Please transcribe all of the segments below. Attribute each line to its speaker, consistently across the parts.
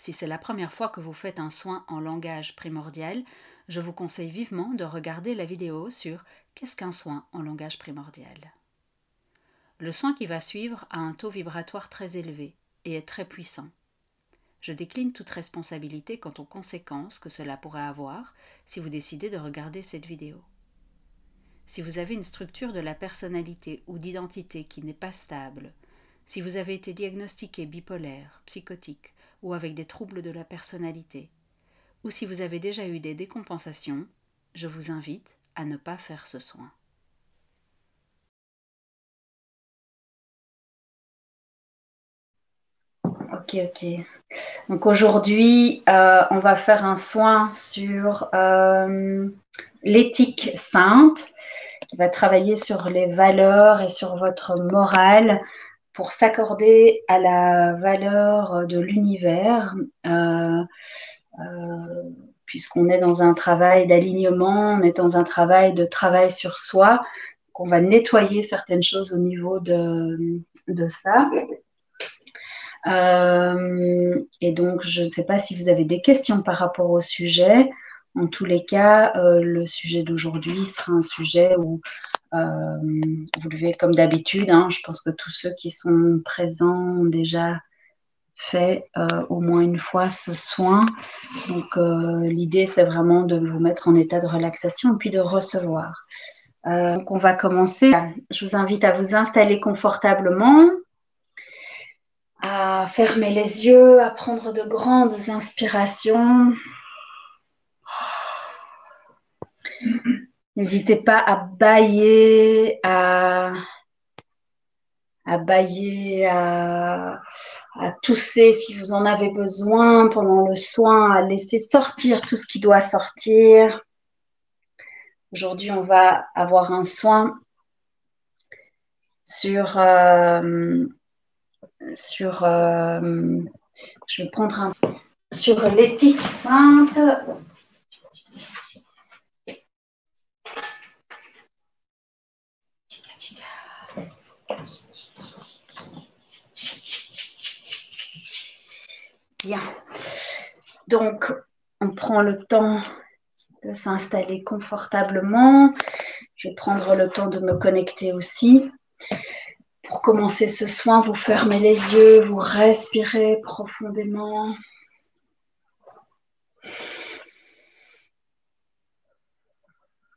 Speaker 1: Si c'est la première fois que vous faites un soin en langage primordial, je vous conseille vivement de regarder la vidéo sur Qu'est-ce qu'un soin en langage primordial? Le soin qui va suivre a un taux vibratoire très élevé et est très puissant. Je décline toute responsabilité quant aux conséquences que cela pourrait avoir si vous décidez de regarder cette vidéo. Si vous avez une structure de la personnalité ou d'identité qui n'est pas stable, si vous avez été diagnostiqué bipolaire, psychotique ou avec des troubles de la personnalité, ou si vous avez déjà eu des décompensations, je vous invite à ne pas faire ce soin. Ok. Donc aujourd'hui, on va faire un soin sur l'éthique sainte, qui va travailler sur les valeurs et sur votre morale pour s'accorder à la valeur de l'univers, puisqu'on est dans un travail d'alignement, on est dans un travail de travail sur soi, qu'on va nettoyer certaines choses au niveau de ça. Et donc, je ne sais pas si vous avez des questions par rapport au sujet. En tous les cas, le sujet d'aujourd'hui sera un sujet où vous devez, comme d'habitude, je pense que tous ceux qui sont présents ont déjà fait au moins une fois ce soin. Donc, l'idée, c'est vraiment de vous mettre en état de relaxation et puis de recevoir. Donc, on va commencer. Je vous invite à vous installer confortablement, à fermer les yeux, à prendre de grandes inspirations. N'hésitez pas à bâiller, à bâiller, à tousser si vous en avez besoin pendant le soin, à laisser sortir tout ce qui doit sortir. Aujourd'hui, on va avoir un soin sur je vais prendre un sur l'éthique sainte. Bien. Donc, on prend le temps de s'installer confortablement. Je vais prendre le temps de me connecter aussi. Pour commencer ce soin, vous fermez les yeux, vous respirez profondément.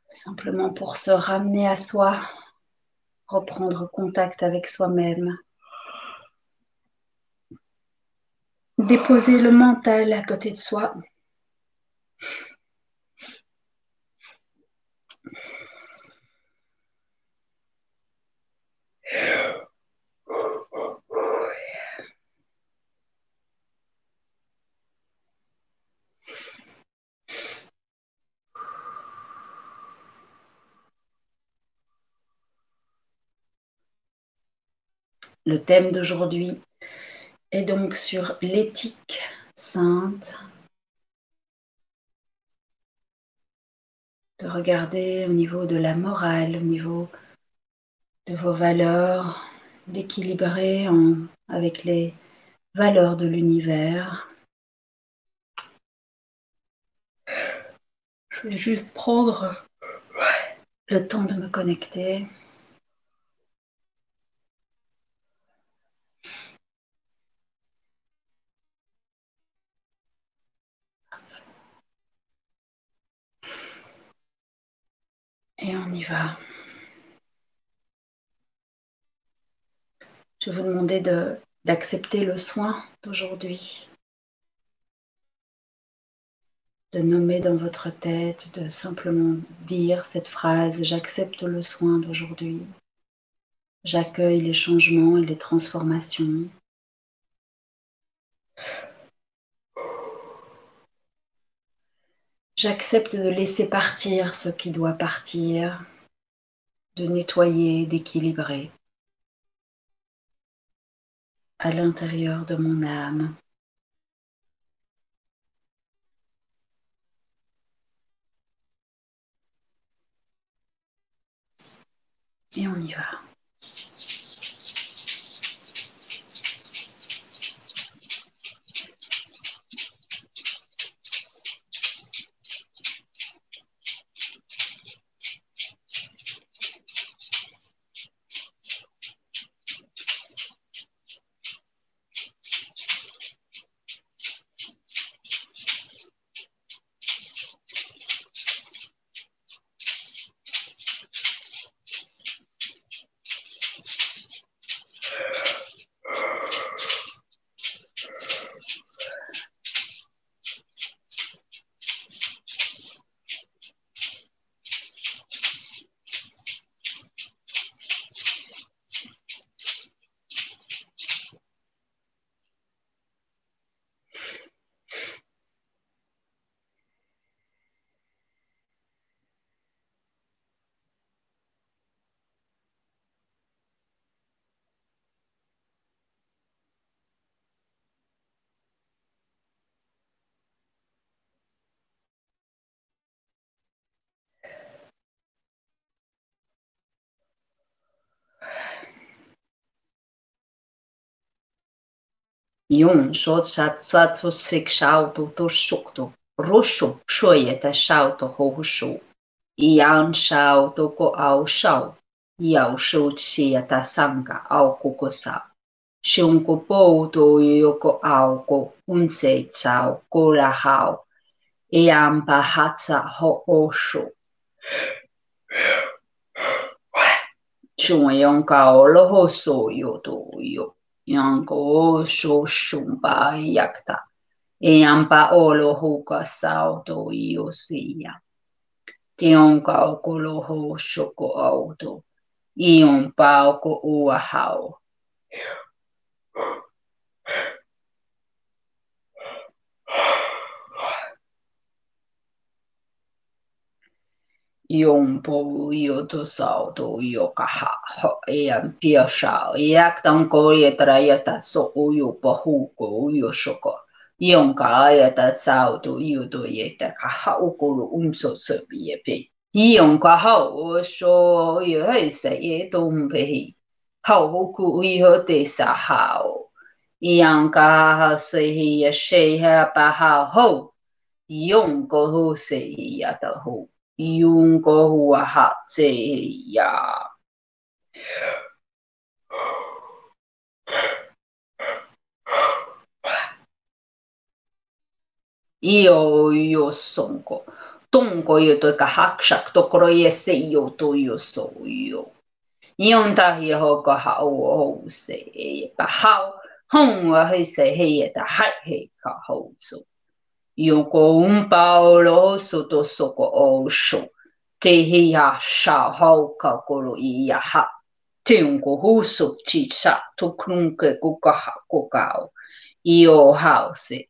Speaker 1: Simplement pour se ramener à soi, reprendre contact avec soi-même. Déposer le mental à côté de soi. Le thème d'aujourd'hui est donc sur l'éthique sainte. De regarder au niveau de la morale, au niveau de vos valeurs, d'équilibrer avec les valeurs de l'univers. Je vais juste prendre le temps de me connecter. Et on y va. Je vais vous demander d'accepter le soin d'aujourd'hui. De nommer dans votre tête, de simplement dire cette phrase « J'accepte le soin d'aujourd'hui. J'accueille les changements et les transformations. » J'accepte de laisser partir ce qui doit partir, de nettoyer, d'équilibrer à l'intérieur de mon âme. Et on y va. Yon so sik shauto to shukto. Rosho shoyeta shauto hosho. Ian shauto ko au shau. Iau sho chiata sanga au kokosau. Shunko po to yoko au ko unse tsau ko la hao. Ian bahatsa ho osho. Shun ka oloho so yoto yo. Yanko sho shumba yakta. Iampa olo huka sauto iosia. Tionka okolo ho shoko auto. Iompa oko uahao. Iompo ioto sauto iokaha. Iam pia shao. Iak tanko yetrayata so uyopa huko uyoshoko. Ionka ayata sauto ioto yeta kaha ukolo umso sebiyepe. Ionka hao sho yohese yetompehi. Hao huku uyote sa hao. Ionka ha sehi yasheha pa hao ho. Ionko ho sehi yata ho. Ionko hua ha sehi ya. Io sonko. Tonko io to ka hakshak to koro ye se io to io so io. Ion tahi ho ka hao ho se e ka hao. Hong wa he se he e ta hai he ka ho so. Io ko umpa o lo so to soko o sho. Te hi ha sha ho ka koro I ya ha. Te unko hu so chi sa to krunke kuka ha kokao. Io hao se.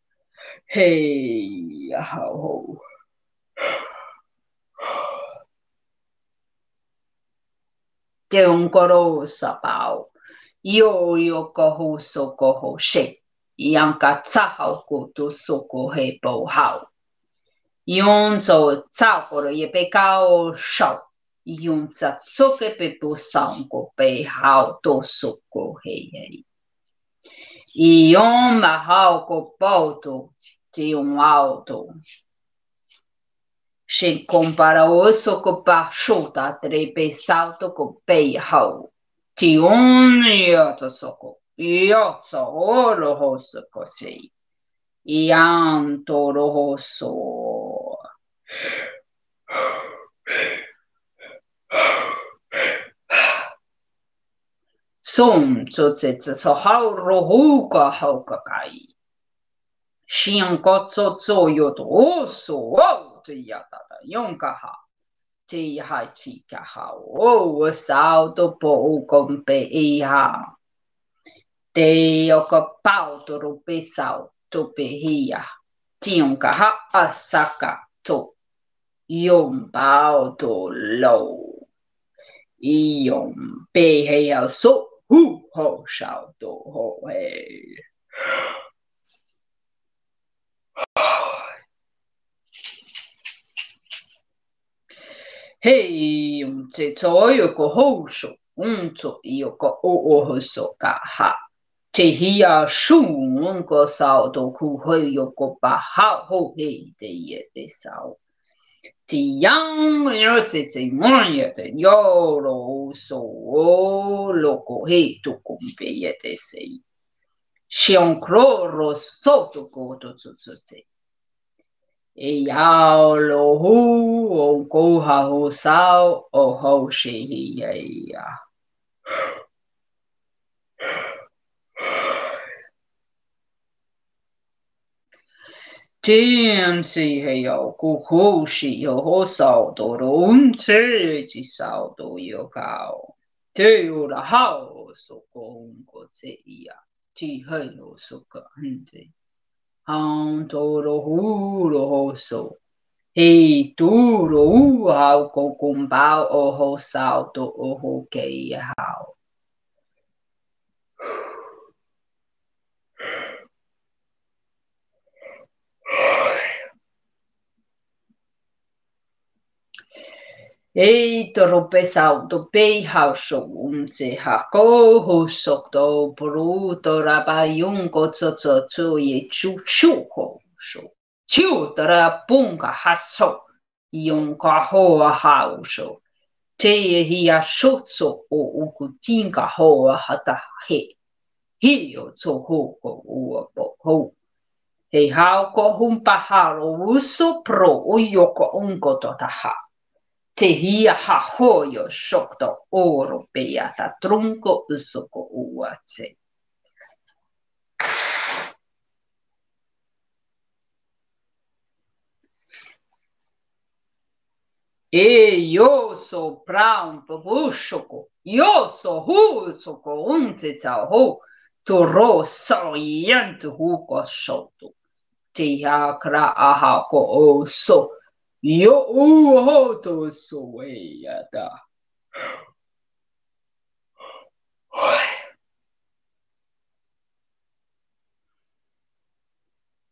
Speaker 1: Hey, ho. Te un koro sapao. Io koho soko ho she. Ianka tsahau ko to soko he po hao. Ion so tsao koro ye pe kao shao. Ion tsa tsoke pe po sanko pe hao to soko he he. Ion ma hao ko poto. Te un auto. She compara osso co pasciuta tre pe salto co pei hau. Ti un io soko. Io so olo hoso così. Ianto lo hoso. Som so tse so hau rohuka hauka kai. Shion kotso tso yoto oso o te yatata yonka ha. Te hai tika ha o salto po compe iha. Te oka pauto rupe salto pe hia. Tionka ha asaka to. Iom pauto lo. Iom pe hea so hu ho salto ho he. Hei, te toio ko hoso, unto io ko o hoso ka ha. Te hia shu unko sao to ku hoio ko pa ha ho hei te ie te sao. Te yang yo te moia te yoro so o loko hei to kumpe ie te sei. Shion kroro so to ko to te. E ao lo hu o ko ha ho sao o ho she hi ya. Tien si he o ko ho shi o ho sao do ro un te ti sao do yo kao. Te o la hao so ko un ko te ia. Ti he o so ka hinte. Haun to ro hu ro ho so. Hei tūro hau ko kumbau o ho sao to o ho kei hau.
Speaker 2: Ei toro pesau to pei hau so te hako ho sok to puru to raba yung ko tso tso tso ye chu chu ho so. Chu tara punga haso yung ka ho a hau so. Te e hi a shotso o uku tinga ho a hata he. Hi o tso ho ko ua po ho. Hei hau ko humpa haro uso pro o yoko unko to taha. Te hia ha hoyo shokto oro beata trunko usoko uate. E yo so brown babushoko. Yo so hu soko unte tau ho. To ro so yantu huko shoto. Te ha kra aha ko o so. Yo u ho to so e yata.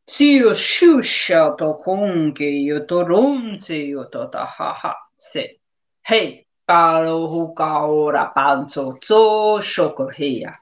Speaker 2: Tio shusha to konge yo to ronze yo to tahaha se. Hei, palo huka ora panzo zo shoko heia.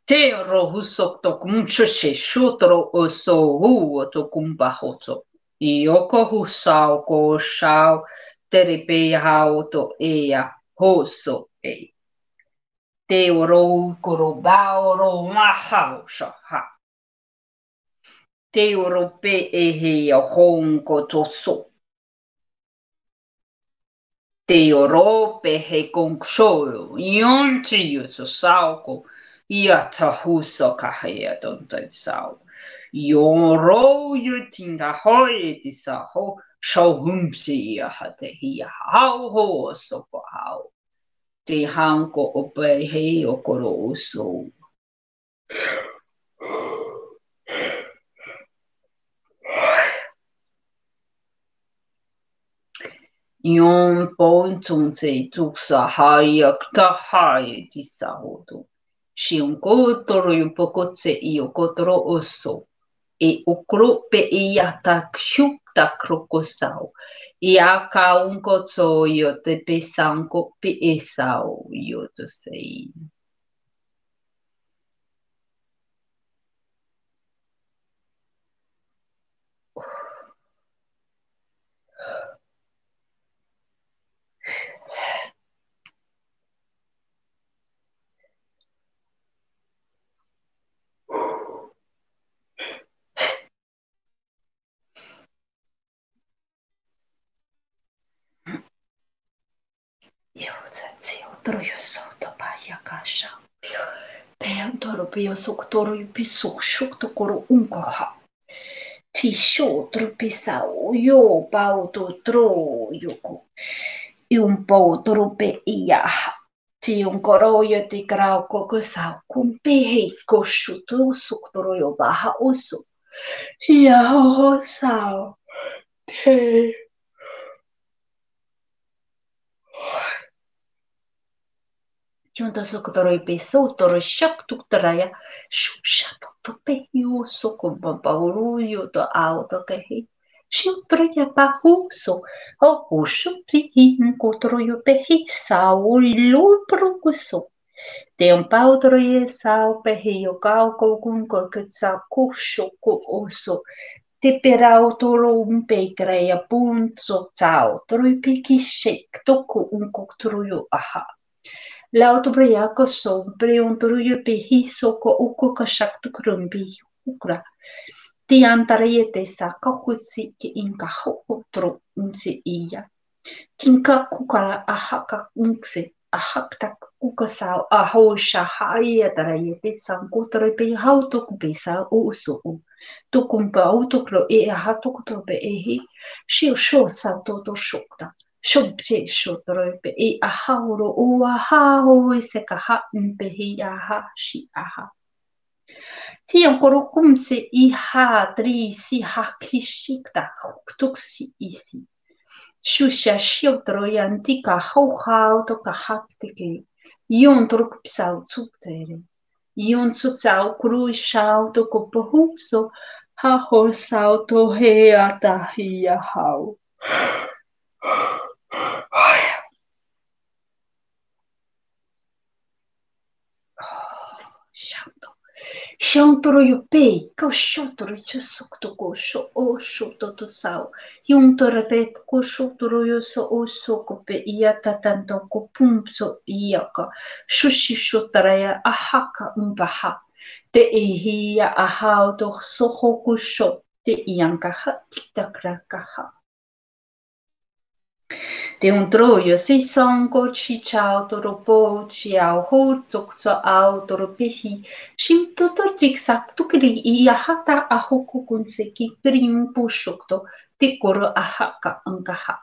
Speaker 2: Te rohusok to kumchushe shutro o so hu to kumba hoto. Ioko husao ko shao terepe hao to ea hoso e. Te oro koro baoro mahao shaha. Te oro pe e he a honko to so. Te oro pe he kong sholo. Yon chi yu so sauko. Ia ta huso ka hea don tai sao. Yon ro yu tinga hoi ti sa ho. Shau humsi ia ha te hia hao ho so ko hao. Te hanko o pe he o koro o so. Yon bon tung te tuksa hai akta hai ti sa hoto. Si un kotoro yung pokotse i o kotoro oso. E ukro pe ia ta kyukta krokosao. I aka un kotso yo te pe sanko pe esao yo to sei. Yo se otro yo so to pa ya kasha. Pe antoro pe yo so kotoro yo piso shuk to koro unko ha. Ti sho tropezao yo pao to tro yoko. E un po trope ia. Ti un koro yo ti krao koko sao. Kumpe hei koshu tu suktoro yo baha oso. Ia ho sao. Te. Tiunta sokotoro i peso toro shak tuktaraya. Shusha to pe yo soko babauru yo to ao to kehi. Shutro ya pahuso. O ushu prihin kotoro yo pehi sao ilu prokuso. Te un pautoro ye sao pehi yo kao kokun ko ketsa kusho ko oso. Te perau toro un pekreia punzo tau. Toro i peki shek toku un koktoro yo aha. L'autobriaco sobre un truio pehiso ko uko kashaktu krumbi ukra. Ti antariete sa kakusi ki inka hokotro unsi iya. Tinka kukala ahaka unksi ahaktak ukasao aho shahaya tarayete sankutre pe hauto kupisa usu. Tukumpa autoklo e ahatokutro pe ehi. Shio sho sa toto shokta. Shobse shotrope e ahauro o ahao e se kaha mpehi aha shi aha. Ti ancora cum se i ha tri si ha kishikta tuksi isi. Shusha shiotro e antica hau hau to kahaktike. Yon truk psau tsuktere. Ion so tsau kuru shauto ko pohuso. Ha ho sauto he atahia hau. Shauto. Shantoro yo pei, ko shotoro yo sokto ko sho o shoto to sao. Yuntoro pe ko shotoro yo so o soko pe ia tatanto ko pumso iaka. Shushi shotaraya ahaka umbaha. Te ihia ahao to soho ko sho. Te iankaha tiktakrakaha. Te un troio si songo chi ciao toro po ciao ho tok so au toro pehi shim tutor tik sak tukri I ahata ahoko kunseki prim pushokto te koro ahaka ankaha.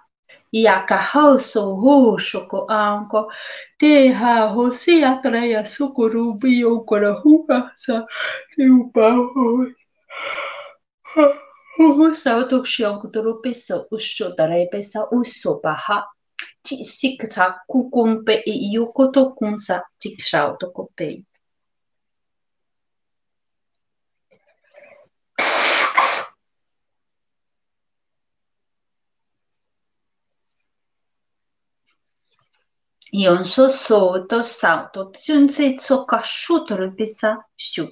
Speaker 2: Ia ka hau so ho shoko anko te ha ho si atraya sukuru bio kora huka sa te upa ho. Ho sa tok shiong toro pesa usho tare pesa uso paha. Ti sikta kukumpe I yukoto kunsa tikshauto kopei. Ion so to sauto tsunse tsoka shutoro pisa shu.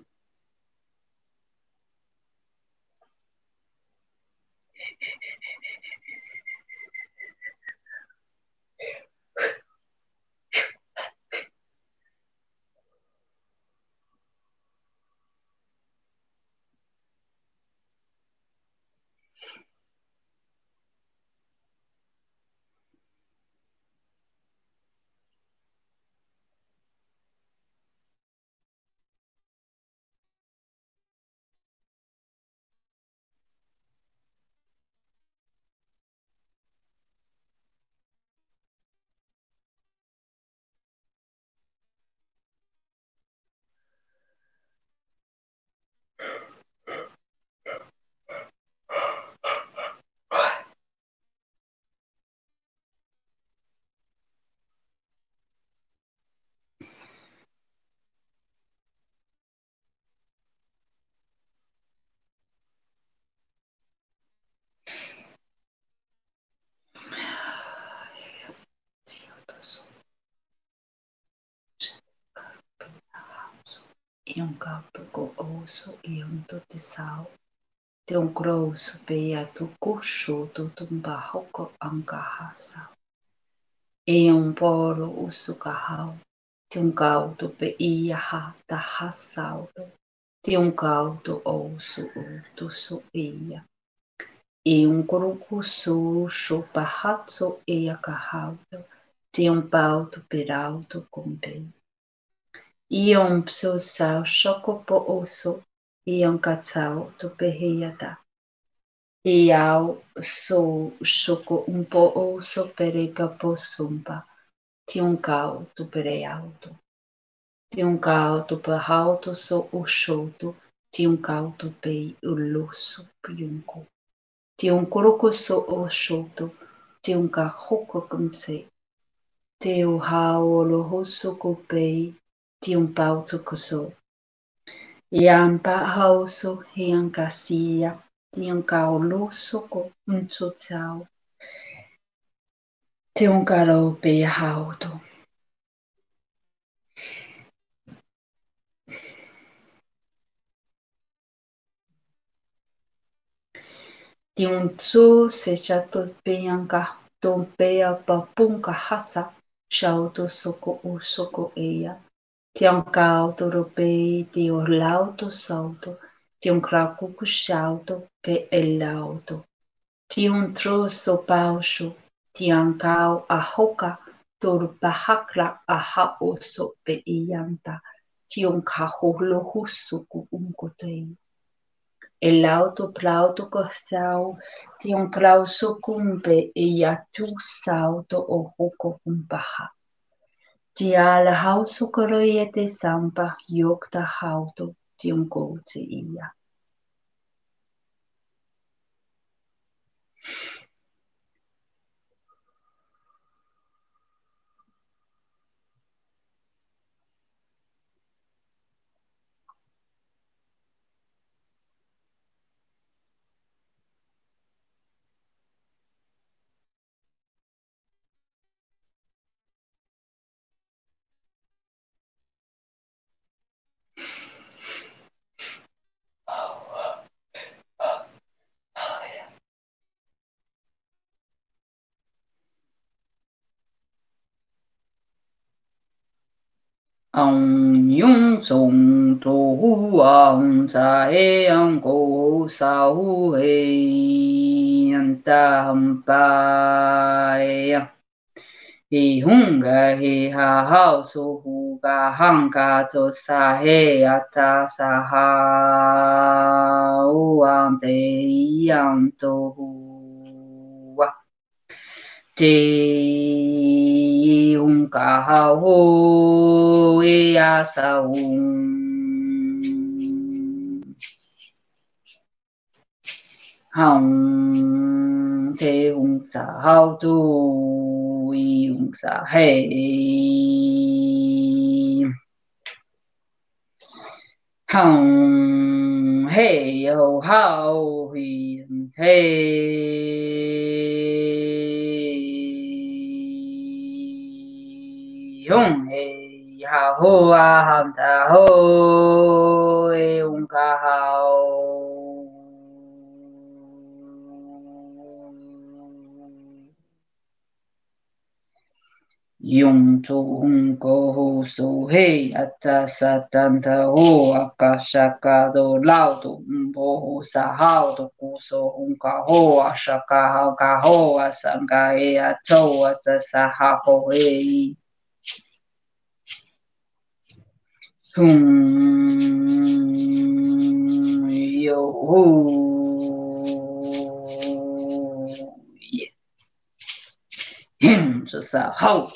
Speaker 2: Ion kauto ko oso ion to te sao. Te un grosso pe tu kusho to tumba hoko angahasa. Ion poro usuka hau. Te un kauto pe iaha ta hasauto. Te un kauto oso to so ia. E un kurukusu shupa hatso ia kahauto. Te un pauto perauto kompe. Ion pso sao shoko po oso. Ion katsao to pehiata. Iau so shoko un po oso pere papo sumpa. Ti un kau to pere auto. Ti un kau to pahauto so ushoto. Ti un kau to pei uloso piunko. Ti un kuroko so oshoto. Ti un ka hoko kumse. Te o hao lo hoso ko pei. Ti un pauto koso. Ian pa hauso hian kasia. Ti un ka oloso ko unto tsao. Te un karo pe hauto. Ti un tsu se chato pe anka. Ton pe a papunka hasa. Shauto soko o soko eia. Ti un kauto ropei ti o lauto salto. Ti un krakuku shauto pe el lauto. Ti un troso pausho. Ti un kau a hoka. Tor pahakla a haoso pe ianta. Ti un kaholo husuku unkotei. El auto plauto corsau, ti un clauso cumpe e ia tu sauto o hoko kumpaha. Ti ala hauso koroiete sampa yokta hauto, ti un gote ia. Ang yung song to huang sa e ang ko sa hu e an ta ham pa e hung ga he ha hao so hu ga hang ga to sa he ata sa ha u ang te yang to hu wa te un ka ha ho e a sa hong te un sa hao tu i un sa he hong he yo hao hi he hong he ha ho a ham ta ho e un ka hao yung chung ko ho so he ata sa tan ta ho akashaka do lao to mpo ho sa hao to ku so hung ka ho ashaka hao ka ho asanga e ato ata sa ha ho e yo ho so sa hao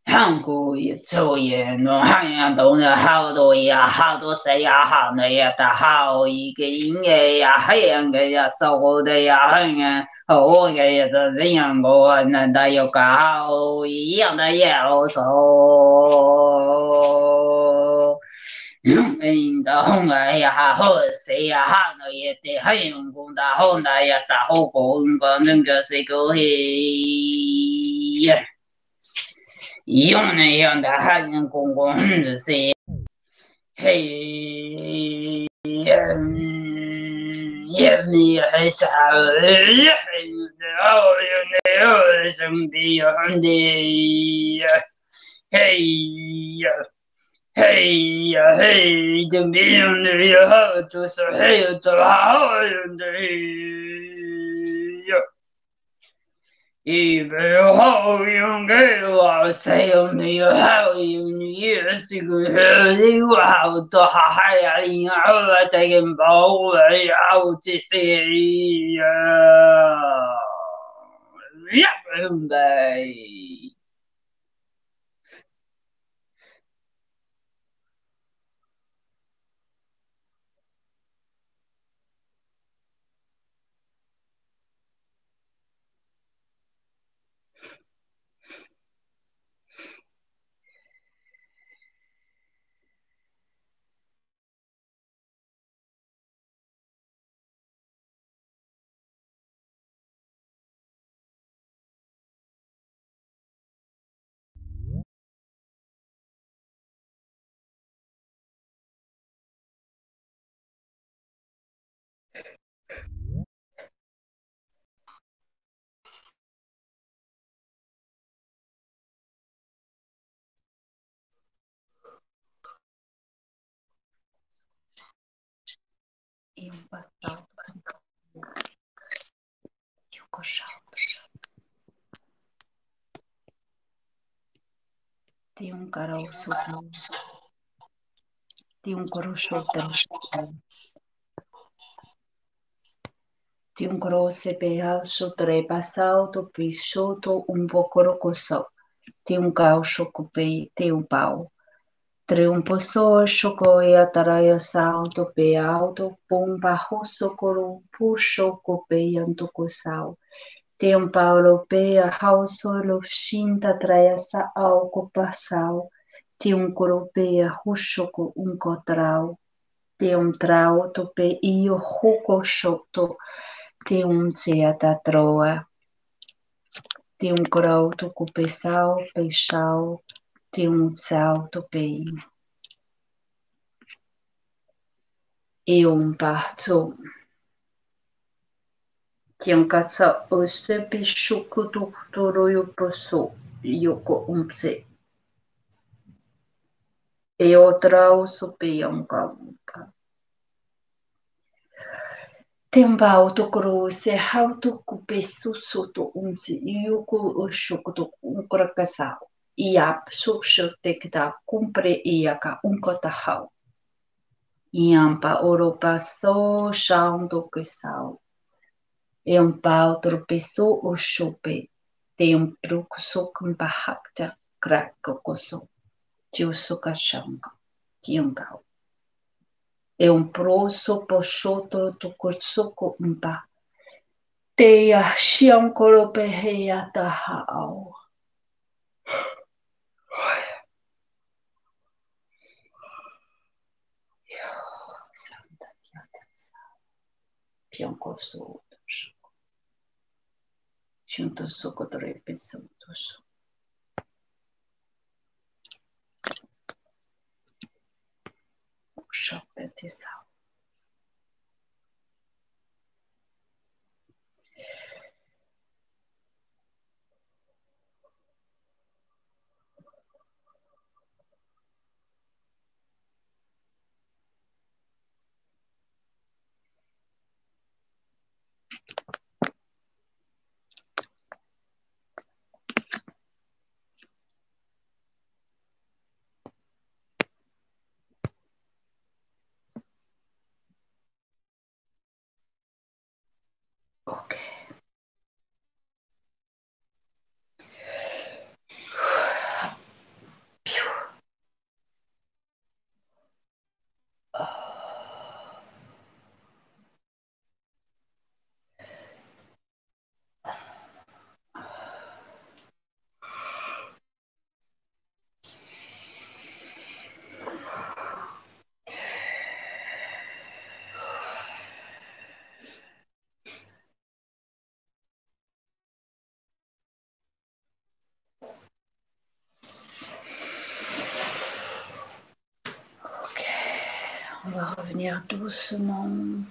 Speaker 2: 韩国也做也弄汉呀，都那好多呀，好多谁呀，好的呀，他好一个音乐呀，黑人个呀，瘦的呀，很呀，我个呀，这这样个，那他有个好一样的要求。嗯，的红个呀，好谁呀，好的也得很用功的，红的呀，啥好功个那个谁个嘿。用那样的还能公公这些，嘿，也还少，也还好，有那有兄弟有兄弟，嘿呀。嘿呀嘿，就别用的也好，就是嘿有做好用的呀。一杯好用给我，谁有没有好用？也是个好的话，多还呀，你好啊，再跟包啊，要这些呀，呀，用的。
Speaker 1: Yung bataw yuko shauto tiung karau suku tiung koro shoten tiung koro sepehau shotere pasau to pisoto un pokoro koso tiung kau shokupei tiung pau Triun poso shoko ya taraya sao to pe auto pom bajo socorro pusho cope yanto sao. Te un paulo pe a hauso lo shinta traya sa au copasao. Te un corope a hushoko un cotrao. Te un trao to pe io hoko shoto. Te un seata troa. Te un corau to cope sao pe sao. Te un sao to pe. E un parto. Tiankatsa osepi shukutu toro yoposo yoko umpse.
Speaker 2: E outra o sope onka. Temba autokoro se hauto kupesu soto unsi yuku ushukuto unkurakasao. Iap susho tekta kumpre iaka unkotahau. Iampa oropa so shaundo kusao. E un pau tropeçou o chope. Tem um truco soco um barracta craco coço. Tio soca changa. Tiangao. E um pro sopo choto do cursoco um ba. Te a chiam corope heia tahao. Santa tiata sa. Pianco so. Junto soco trepeçou do so. Choque de tisao. Ok. Ok. On va revenir doucement.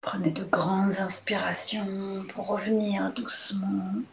Speaker 2: Prenez de grandes inspirations pour revenir doucement.